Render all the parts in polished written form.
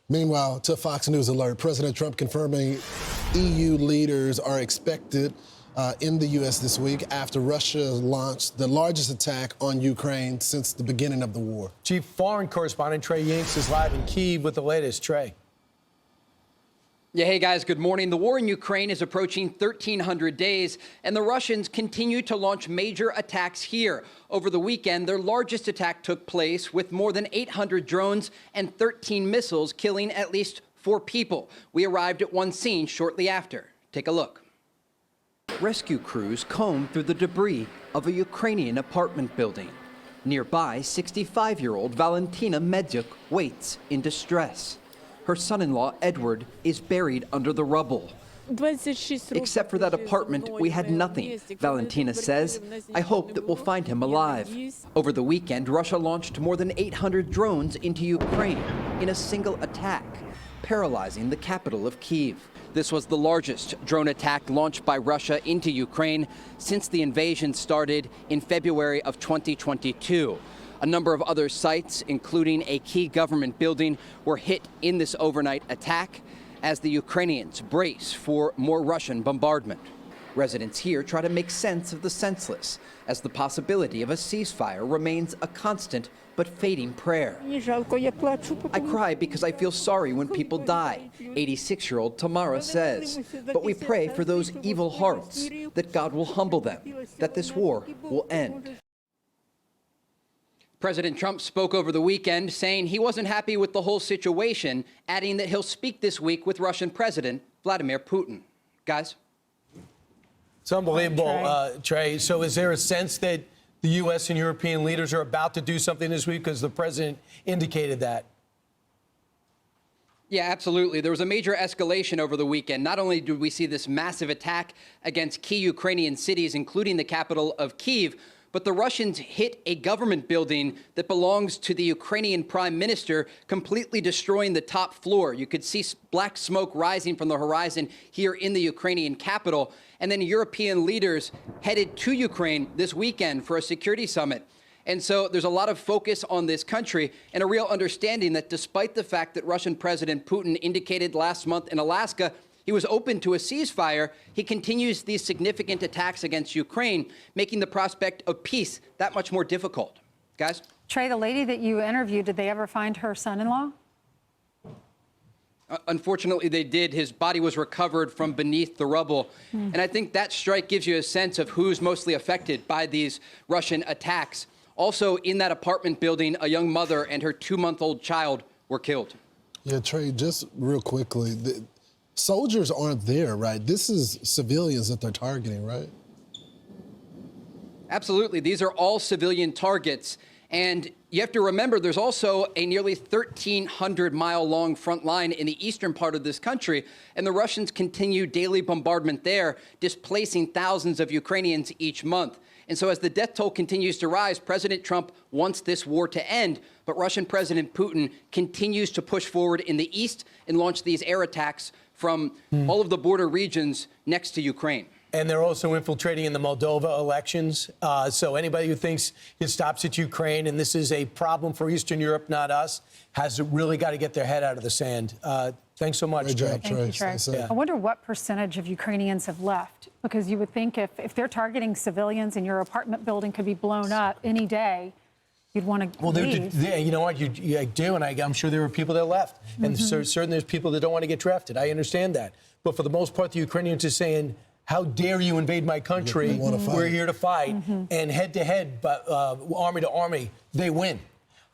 Meanwhile, to Fox News Alert, President Trump confirming EU leaders are expected in the U.S. this week after Russia launched the largest attack on Ukraine since the beginning of the war. Chief Foreign Correspondent Trey Yingst is live in Kyiv with the latest. Trey. Yeah, hey guys, good morning. The war in Ukraine is approaching 1,300 days, and the Russians continue to launch major attacks here. Over the weekend, their largest attack took place with more than 800 drones and 13 missiles, killing at least 4 people. We arrived at one scene shortly after. Take a look. Rescue crews comb through the debris of a Ukrainian apartment building. Nearby, 65-year-old Valentina Medyuk waits in distress. Her son-in-law, Edward, is buried under the rubble. Except for that apartment, we had nothing, Valentina says. I hope that we'll find him alive. Over the weekend, Russia launched more than 800 drones into Ukraine in a single attack, paralyzing the capital of Kyiv. This was the largest drone attack launched by Russia into Ukraine since the invasion started in February of 2022. A number of other sites, including a key government building, were hit in this overnight attack as the Ukrainians brace for more Russian bombardment. Residents here try to make sense of the senseless, as the possibility of a ceasefire remains a constant but fading prayer. I cry because I feel sorry when people die, 86-year-old Tamara says. But we pray for those evil hearts, that God will humble them, that this war will end. President Trump spoke over the weekend, saying he wasn't happy with the whole situation, adding that he'll speak this week with Russian President Vladimir Putin. Guys? It's unbelievable, Trey. So is there a sense that the U.S. and European leaders are about to do something this week because the president indicated that? Yeah, absolutely. There was a major escalation over the weekend. Not only did we see this massive attack against key Ukrainian cities, including the capital of Kyiv, but the Russians hit a government building that belongs to the Ukrainian prime minister, completely destroying the top floor. You could see black smoke rising from the horizon here in the Ukrainian capital. And then European leaders headed to Ukraine this weekend for a security summit. And so there's a lot of focus on this country and a real understanding that despite the fact that Russian President Putin indicated last month in Alaska he was open to a ceasefire, he continues these significant attacks against Ukraine, making the prospect of peace that much more difficult. Guys? Trey, the lady that you interviewed, did they ever find her son-in-law? Unfortunately, they did. His body was recovered from beneath the rubble. And I think that strike gives you a sense of who's mostly affected by these Russian attacks. Also, in that apartment building, a young mother and her 2-month-old child were killed. Yeah, Trey, just real quickly, soldiers aren't there, right? This is civilians that they're targeting, right? Absolutely. These are all civilian targets. And you have to remember, there's also a nearly 1,300-mile-long front line in the eastern part of this country, and the Russians continue daily bombardment there, displacing thousands of Ukrainians each month. And so as the death toll continues to rise, President Trump wants this war to end, but Russian President Putin continues to push forward in the east and launch these air attacks from all of the border regions next to Ukraine. And they're also infiltrating in the Moldova elections. So anybody who thinks it stops at Ukraine and this is a problem for Eastern Europe, not us, has really got to get their head out of the sand. Thanks so much, Trey. Thank you, Trey. Yeah. I wonder what percentage of Ukrainians have left, because you would think if they're targeting civilians and your apartment building could be blown up any day, you'd want to leave. You know what, you do, and I'm sure there were people that left. And certainly there's people that don't want to get drafted. I understand that. But for the most part, the Ukrainians are saying, how dare you invade my country? We're here to fight. And head-to-head, army to army, they win.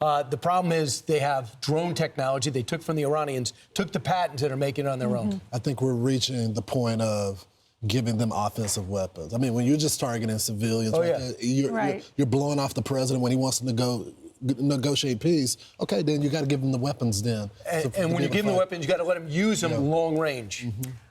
The problem is they have drone technology they took from the Iranians, took the patents, and are making it on their own. I think we're reaching the point of giving them offensive weapons. I mean, when you're just targeting civilians, you're blowing off the president when he wants to negotiate peace. Okay, then you got to give them the weapons then. And when you give them the weapons, you got to let them use them long range.